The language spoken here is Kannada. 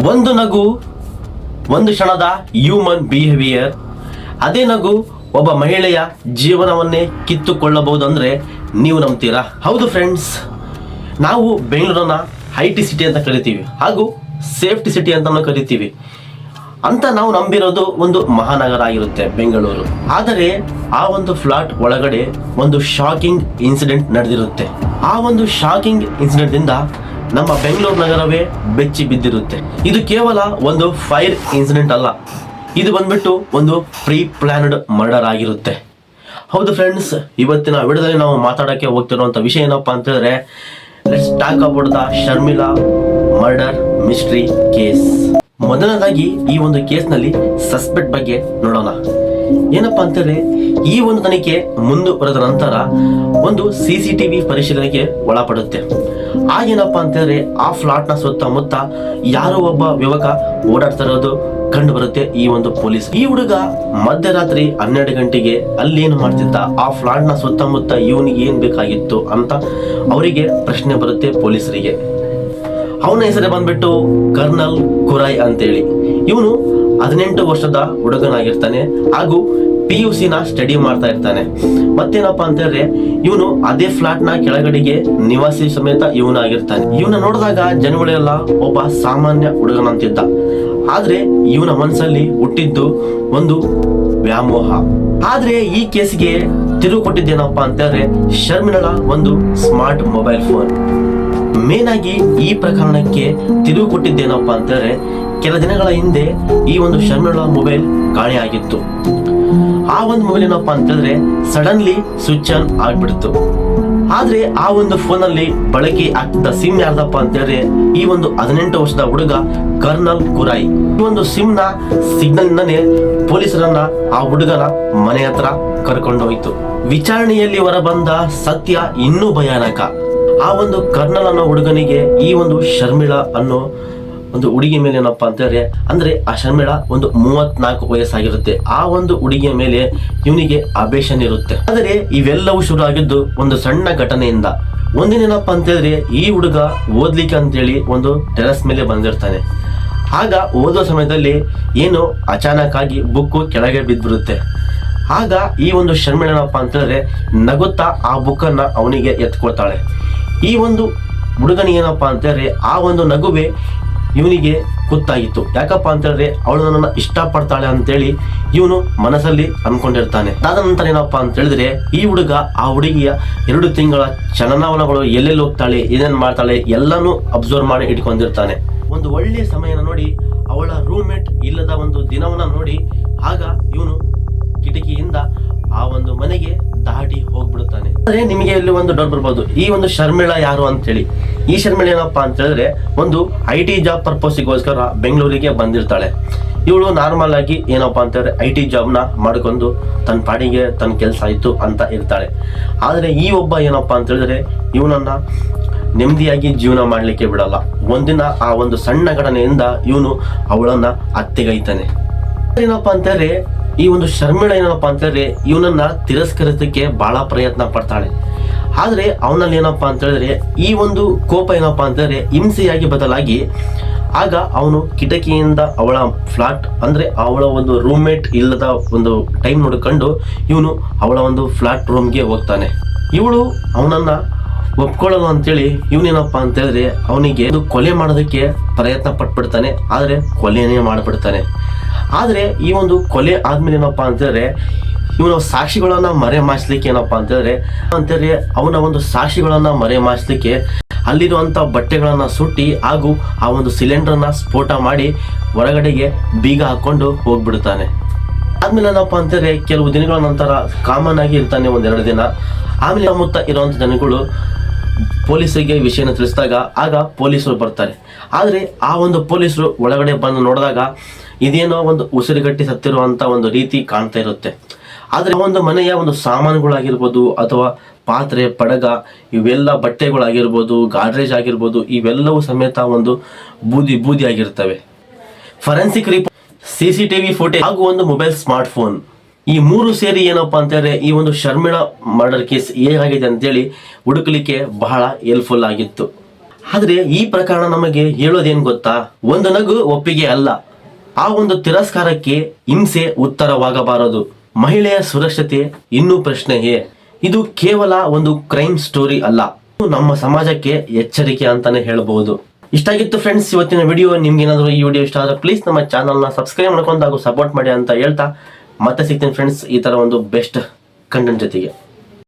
ಒಂದು ನಗು, ಒಂದು ಕ್ಷಣದ ಹ್ಯೂಮನ್ ಬಿಹೇವಿಯರ್. ಅದೇ ನಗು ಒಬ್ಬ ಮಹಿಳೆಯ ಜೀವನವನ್ನೇ ಕಿತ್ತುಕೊಳ್ಳಬಹುದು ಅಂದ್ರೆ ನೀವು ನಂಬ್ತೀರಾ? ಹೌದು ಫ್ರೆಂಡ್ಸ್, ನಾವು ಬೆಂಗಳೂರನ್ನ IT ಸಿಟಿ ಅಂತ ಕರಿತೀವಿ, ಹಾಗೂ ಸೇಫ್ಟಿ ಸಿಟಿ ಅಂತ ಕರಿತೀವಿ. ಅಂತ ನಾವು ನಂಬಿರೋದು ಒಂದು ಮಹಾನಗರ ಆಗಿರುತ್ತೆ ಬೆಂಗಳೂರು. ಆದರೆ ಆ ಒಂದು ಫ್ಲಾಟ್ ಒಳಗಡೆ ಒಂದು ಶಾಕಿಂಗ್ ಇನ್ಸಿಡೆಂಟ್ ನಡೆದಿರುತ್ತೆ. ಆ ಒಂದು ಶಾಕಿಂಗ್ ಇನ್ಸಿಡೆಂಟ್ ಇಂದ ನಮ್ಮ ಬೆಂಗಳೂರು ನಗರವೇ ಬೆಚ್ಚಿ ಬಿದ್ದಿರುತ್ತೆ. ಇದು ಕೇವಲ ಒಂದು ಫೈರ್ ಇನ್ಸಿಡೆಂಟ್ ಅಲ್ಲ, ಇದು ಬಂದ್ಬಿಟ್ಟು ಒಂದು ಪ್ರೀ ಪ್ಲಾನ್ಡ್ ಮರ್ಡರ್ ಆಗಿರುತ್ತೆ. ಹೌದು ಫ್ರೆಂಡ್ಸ್, ಇವತ್ತಿನ ವಿಡಿಯೋದಲ್ಲಿ ನಾವು ಮಾತಾಡೋಕ್ಕೆ ಹೋಗ್ತಿರುವಂಥ ವಿಷಯ ಏನಪ್ಪಾ ಅಂತ ಹೇಳಿದ್ರೆ, let's talk about the Sharmila murder mystery case. ಮೊದಲನೇದಾಗಿ ಈ ಒಂದು ಕೇಸ್ನಲ್ಲಿ ಸಸ್ಪೆಕ್ಟ್ ಬಗ್ಗೆ ನೋಡೋಣ. ಏನಪ್ಪಾ ಅಂತಂದ್ರೆ, ಈ ಒಂದು ತನಿಖೆ ಮುಂದುವರೆದ ನಂತರ ಒಂದು CCTV ಪರಿಶೀಲನೆಗೆ ಒಳಪಡುತ್ತೆ. ಆಗೇನಪ್ಪಾ ಅಂತಂದ್ರೆ, ಆ ಫ್ಲಾಟ್ನ ಸುತ್ತಮುತ್ತ ಯಾರೋ ಒಬ್ಬ ಯುವಕ ಓಡಾಡ್ತಾ ಇರೋದು ಕಂಡು ಬರುತ್ತೆ ಈ ಒಂದು ಪೊಲೀಸ್. ಈ ಹುಡುಗ ಮಧ್ಯರಾತ್ರಿ 12 ಗಂಟೆಗೆ ಅಲ್ಲಿ ಏನು ಮಾಡ್ತಿದ್ದ, ಆ ಫ್ಲಾಟ್ನ ಸುತ್ತಮುತ್ತ ಇವನಿಗೆ ಏನ್ ಬೇಕಾಗಿತ್ತು ಅಂತ ಅವರಿಗೆ ಪ್ರಶ್ನೆ ಬರುತ್ತೆ ಪೊಲೀಸರಿಗೆ. ಅವನ ಹೆಸರೇ ಬಂದ್ಬಿಟ್ಟು ಕರ್ನಲ್ ಕುರೈ ಅಂತೇಳಿ. ಇವನು 18 ವರ್ಷದ ಹುಡುಗನಾಗಿರ್ತಾನೆ, ಹಾಗೂ PUC ಸ್ಟಡಿ ಮಾಡ್ತಾ ಇರ್ತಾನೆ. ಮತ್ತೇನಪ್ಪಾ ಅಂತ ಹೇಳಿದ್ರೆ, ಇವನು ಅದೇ ಫ್ಲಾಟ್ ನ ಕೆಳಗಡೆಗೆ ನಿವಾಸಿ ಸಮೇತ ಇವನಾಗಿರ್ತಾನೆ. ಇವನ ನೋಡಿದಾಗ ಜನಗಳೆಲ್ಲ ಒಬ್ಬ ಸಾಮಾನ್ಯ ಹುಡುಗನಂತಿದ್ದ. ಆದ್ರೆ ಇವನ ಮನಸ್ಸಲ್ಲಿ ಹುಟ್ಟಿದ್ದು ಒಂದು ವ್ಯಾಮೋಹ. ಆದ್ರೆ ಈ ಕೇಸ್ಗೆ ತಿರುವು ಕೊಟ್ಟಿದ್ದೇನಪ್ಪಾ ಅಂತ ಹೇಳಿದ್ರೆ, ಶರ್ಮಿಳಾ ಒಂದು ಸ್ಮಾರ್ಟ್ ಮೊಬೈಲ್ ಫೋನ್. ಮೇನ್ ಆಗಿ ಈ ಪ್ರಕರಣಕ್ಕೆ ತಿರುವು ಕೊಟ್ಟಿದ್ದೇನಪ್ಪಾ ಅಂತ ಹೇಳಿದ್ರೆ, ಕೆಲ ದಿನಗಳ ಹಿಂದೆ ಈ ಒಂದು ಶರ್ಮಿಳಾ ಮೊಬೈಲ್ ಕಾಣೆಯಾಗಿತ್ತು. ಆ ಒಂದು ಮೊಬೈಲ್ ಏನಪ್ಪಾ ಅಂತ ಹೇಳಿದ್ರೆ ಸಡನ್ಲಿ ಸ್ವಿಚ್ ಆನ್ ಆಗ್ಬಿಡ್ತು. ಆದ್ರೆ ಆ ಒಂದು ಫೋನ್ ಅಲ್ಲಿ ಬಳಕೆ ಆಗ್ತಿದ್ದ ಸಿಮ್ ಯಾರ್ದಪ್ಪ ಅಂತ ಹೇಳಿದ್ರೆ, ಈ ಒಂದು 18 ವರ್ಷದ ಹುಡುಗ ಕರ್ನಲ್ ಕುರೈ. ಈ ಒಂದು ಸಿಮ್ ನ ಸಿಗ್ನಲ್ ಇಂದಾನೆ ಪೊಲೀಸರನ್ನ ಆ ಹುಡುಗನ ಮನೆ ಹತ್ರ ಕರ್ಕೊಂಡೋಯ್ತು. ವಿಚಾರಣೆಯಲ್ಲಿ ಹೊರಬಂದ ಸತ್ಯ ಇನ್ನೂ ಭಯಾನಕ. ಆ ಒಂದು ಕರ್ನಲ್ ಅನ್ನೋ ಹುಡುಗನಿಗೆ ಈ ಒಂದು ಶರ್ಮಿಳಾ ಅನ್ನೋ ಒಂದು ಹುಡುಗಿ ಮೇಲೆ ಏನಪ್ಪಾ ಅಂತ ಹೇಳಿದ್ರೆ, ಅಂದ್ರೆ ಆ ಶರ್ಮಿಳಾ ಒಂದು 34 ವಯಸ್ಸಾಗಿರುತ್ತೆ. ಆ ಒಂದು ಹುಡುಗಿಯ ಮೇಲೆ ಇವನಿಗೆ ಅಬೇಷನ್ ಇರುತ್ತೆ. ಆದರೆ ಇವೆಲ್ಲವೂ ಶುರು ಆಗಿದ್ದು ಒಂದು ಸಣ್ಣ ಘಟನೆಯಿಂದ. ಒಂದಿನ ಏನಪ್ಪಾ ಅಂತ ಹೇಳಿದ್ರೆ, ಈ ಹುಡುಗ ಓದ್ಲಿಕ್ಕೆ ಅಂತೇಳಿ ಒಂದು ಟೆರೆಸ್ ಮೇಲೆ ಬಂದಿರ್ತಾನೆ. ಆಗ ಓದೋ ಸಮಯದಲ್ಲಿ ಏನು ಅಚಾನಕ್ ಆಗಿ ಬುಕ್ಕು ಕೆಳಗೆ ಬಿದ್ಬಿಡುತ್ತೆ. ಆಗ ಈ ಒಂದು ಶರ್ಮಿಳಾ ಏನಪ್ಪಾ ಅಂತ ಹೇಳಿದ್ರೆ ನಗುತ್ತಾ ಆ ಬುಕ್ಕನ್ನ ಅವನಿಗೆ ಎತ್ಕೊಳ್ತಾಳೆ. ಈ ಒಂದು ಹುಡುಗನಿಗೆ ಏನಪ್ಪಾ ಅಂತ ಹೇಳಿದ್ರೆ, ಆ ಒಂದು ನಗುವೆ ಇವನಿಗೆ ಗೊತ್ತಾಗಿತ್ತು. ಯಾಕಪ್ಪ ಅಂತ ಹೇಳಿದ್ರೆ, ಅವಳು ನನ್ನನ್ನು ಇಷ್ಟಪಡ್ತಾಳೆ ಅಂತೇಳಿ ಇವನು ಮನಸ್ಸಲ್ಲಿ ಅನ್ಕೊಂಡಿರ್ತಾನೆ. ಅದಾದ ನಂತರ ಏನಪ್ಪಾ ಅಂತ ಹೇಳಿದ್ರೆ, ಈ ಹುಡುಗ ಆ ಹುಡುಗಿಯ 2 ತಿಂಗಳ ಚಲನವಲನಗಳು, ಎಲ್ಲೆಲ್ಲಿ ಹೋಗ್ತಾಳೆ, ಏನೇನ್ ಮಾಡ್ತಾಳೆ ಎಲ್ಲಾನು ಅಬ್ಸರ್ವ್ ಮಾಡಿ ಇಟ್ಕೊಂಡಿರ್ತಾನೆ. ಒಂದು ಒಳ್ಳೆಯ ಸಮಯನ ನೋಡಿ, ಅವಳ ರೂಮ್ಮೇಟ್ ಇಲ್ಲದ ಒಂದು ದಿನವನ್ನ ನೋಡಿ, ಆಗ ಇವನು ಕಿಟಕಿಯಿಂದ ಆ ಒಂದು ಮನೆಗೆ ದಾಟಿ ಹೋಗ್ಬಿಡುತ್ತಾನೆ. ಆದ್ರೆ ನಿಮಗೆ ಇಲ್ಲಿ ಒಂದು ಡೌಟ್ ಬರ್ಬೋದು, ಈ ಒಂದು ಶರ್ಮಿಳಾ ಯಾರು ಅಂತೇಳಿ. ಈ ಶರ್ಮಿಳಾ ಏನಪ್ಪಾ ಅಂತ ಹೇಳಿದ್ರೆ, ಒಂದು IT ಜಾಬ್ ಪರ್ಪಸ್ಗೋಸ್ಕರ ಬೆಂಗಳೂರಿಗೆ ಬಂದಿರ್ತಾಳೆ. ಇವಳು ನಾರ್ಮಲ್ ಆಗಿ ಏನಪ್ಪಾ ಅಂತ ಹೇಳಿದ್ರೆ IT ಜಾಬ್ನ ಮಾಡ್ಕೊಂಡು ತನ್ನ ಪಾಡಿಗೆ ತನ್ನ ಕೆಲಸ ಆಯ್ತು ಅಂತ ಇರ್ತಾಳೆ. ಆದ್ರೆ ಈ ಒಬ್ಬ ಏನಪ್ಪಾ ಅಂತ ಹೇಳಿದ್ರೆ, ಇವನನ್ನ ನೆಮ್ಮದಿಯಾಗಿ ಜೀವನ ಮಾಡ್ಲಿಕ್ಕೆ ಬಿಡಲ್ಲ. ಒಂದಿನ ಆ ಒಂದು ಸಣ್ಣ ಘಟನೆಯಿಂದ ಇವನು ಅವಳನ್ನ ಹತ್ಯೆಗೈತಾನೆ. ಏನಪ್ಪಾ ಅಂತ ಹೇಳಿದ್ರೆ, ಈ ಒಂದು ಶರ್ಮಿಳಾ ಏನಪ್ಪಾ ಅಂತ ಹೇಳಿದ್ರೆ ಇವನನ್ನ ತಿರಸ್ಕರಿಸಕ್ಕೆ ಬಹಳ ಪ್ರಯತ್ನ ಪಡ್ತಾಳೆ. ಆದ್ರೆ ಅವನಲ್ಲಿ ಏನಪ್ಪಾ ಅಂತ ಹೇಳಿದ್ರೆ, ಈ ಒಂದು ಕೋಪ ಏನಪ್ಪಾ ಅಂತ ಹೇಳಿದ್ರೆ ಹಿಂಸೆಯಾಗಿ ಬದಲಾಗಿ, ಆಗ ಅವನು ಕಿಟಕಿಯಿಂದ ಅವಳ ಫ್ಲಾಟ್, ಅಂದ್ರೆ ಅವಳ ಒಂದು ರೂಮ್ಮೇಟ್ ಇಲ್ಲದ ಒಂದು ಟೈಮ್ ನೋಡ್ಕೊಂಡು ಇವನು ಅವಳ ಒಂದು ಫ್ಲಾಟ್ ರೂಮ್ಗೆ ಹೋಗ್ತಾನೆ. ಇವಳು ಅವನನ್ನ ಒಪ್ಕೊಳ್ಳೋದು ಅಂತೇಳಿ ಇವನೇನಪ್ಪಾ ಅಂತ ಹೇಳಿದ್ರೆ ಅವನಿಗೆ ಒಂದು ಕೊಲೆ ಮಾಡೋದಕ್ಕೆ ಪ್ರಯತ್ನ ಪಟ್ಬಿಡ್ತಾನೆ. ಆದ್ರೆ ಕೊಲೆನೇ ಮಾಡ್ಬಿಡ್ತಾನೆ. ಆದ್ರೆ ಈ ಒಂದು ಕೊಲೆ ಆದ್ಮೇಲೆ ಏನಪ್ಪಾ ಅಂತ ಹೇಳಿದ್ರೆ, ಇವನ ಸಾಕ್ಷಿಗಳನ್ನ ಮರೆಮಾಚಲಿಕ್ಕೆ ಏನಪ್ಪಾ ಅಂತ ಹೇಳಿದ್ರೆ ಅವನ ಒಂದು ಸಾಕ್ಷಿಗಳನ್ನ ಮರೆಮಾಚಲಿಕ್ಕೆ ಅಲ್ಲಿರುವಂತ ಬಟ್ಟೆಗಳನ್ನ ಸುಟ್ಟಿ, ಹಾಗೂ ಆ ಒಂದು ಸಿಲಿಂಡರ್ನ ಸ್ಫೋಟ ಮಾಡಿ ಒಳಗಡೆಗೆ ಬೀಗ ಹಾಕೊಂಡು ಹೋಗ್ಬಿಡ್ತಾನೆ. ಆದ್ಮೇಲೆ ಏನಪ್ಪಾ ಅಂತ ಹೇಳಿದ್ರೆ, ಕೆಲವು ದಿನಗಳ ನಂತರ ಕಾಮನ್ ಆಗಿ ಇರ್ತಾನೆ 1-2 ದಿನ. ಆಮೇಲೆ ಮುತ್ತ ಇರುವಂತ ಜನಗಳು ಪೊಲೀಸರಿಗೆ ವಿಷಯನ ತಿಳಿಸಿದಾಗ, ಆಗ ಪೊಲೀಸರು ಬರ್ತಾರೆ. ಆದ್ರೆ ಆ ಒಂದು ಪೊಲೀಸರು ಒಳಗಡೆ ಬಂದು ನೋಡಿದಾಗ ಇದೇನೋ ಒಂದು ಉಸಿರುಗಟ್ಟಿ ಸತ್ತಿರುವಂತ ಒಂದು ರೀತಿ ಕಾಣ್ತಾ ಇರುತ್ತೆ. ಆದ್ರೆ ಒಂದು ಮನೆಯ ಒಂದು ಸಾಮಾನುಗಳಾಗಿರ್ಬೋದು, ಅಥವಾ ಪಾತ್ರೆ ಪಡಗ, ಇವೆಲ್ಲ ಬಟ್ಟೆಗಳಾಗಿರ್ಬೋದು, ಗಾಡ್ರೇಜ್ ಆಗಿರ್ಬೋದು, ಇವೆಲ್ಲವೂ ಸಮೇತ ಒಂದು ಬೂದಿ ಆಗಿರ್ತವೆ. ಫರೆನ್ಸಿಕ್ ರಿಪೋರ್ಟ್, CCTV ಫುಟೇಜ್ ಹಾಗೂ ಒಂದು ಮೊಬೈಲ್ ಸ್ಮಾರ್ಟ್ ಫೋನ್, ಈ 3 ಸೇರಿ ಏನಪ್ಪಾ ಅಂತ ಹೇಳಿದ್ರೆ ಈ ಒಂದು ಶರ್ಮಿಳಾ ಮರ್ಡರ್ ಕೇಸ್ ಹೇಗಾಗಿದೆ ಅಂತೇಳಿ ಹುಡುಕಲಿಕ್ಕೆ ಬಹಳ ಹೆಲ್ಪ್ಫುಲ್ ಆಗಿತ್ತು. ಆದ್ರೆ ಈ ಪ್ರಕರಣ ನಮಗೆ ಹೇಳೋದೇನ್ ಗೊತ್ತಾ, ಒಂದು ನಗು ಒಪ್ಪಿಗೆ ಅಲ್ಲ, ಆ ಒಂದು ತಿರಸ್ಕಾರಕ್ಕೆ ಹಿಂಸೆ ಉತ್ತರವಾಗಬಾರದು. ಮಹಿಳೆಯ ಸುರಕ್ಷತೆ ಇನ್ನೂ ಪ್ರಶ್ನೆಯೇ. ಇದು ಕೇವಲ ಒಂದು ಕ್ರೈಮ್ ಸ್ಟೋರಿ ಅಲ್ಲ, ಇದು ನಮ್ಮ ಸಮಾಜಕ್ಕೆ ಎಚ್ಚರಿಕೆ ಅಂತಾನೆ ಹೇಳಬಹುದು. ಇಷ್ಟ ಆಗಿತ್ತು ಫ್ರೆಂಡ್ಸ್ ಇವತ್ತಿನ ವಿಡಿಯೋ. ನಿಮ್ಗೆ ಏನಾದರೂ ಈ ವಿಡಿಯೋ ಇಷ್ಟ ಆದ್ರೆ ಪ್ಲೀಸ್ ನಮ್ಮ ಚಾನಲ್ನ ಸಬ್ಸ್ಕ್ರೈಬ್ ಮಾಡ್ಕೊಂಡು ಹಾಗೂ ಸಪೋರ್ಟ್ ಮಾಡಿ ಅಂತ ಹೇಳ್ತಾ ಮತ್ತೆ ಸಿಗ್ತೀನಿ ಫ್ರೆಂಡ್ಸ್ ಈ ತರ ಒಂದು ಬೆಸ್ಟ್ ಕಂಟೆಂಟ್ ಜೊತೆಗೆ.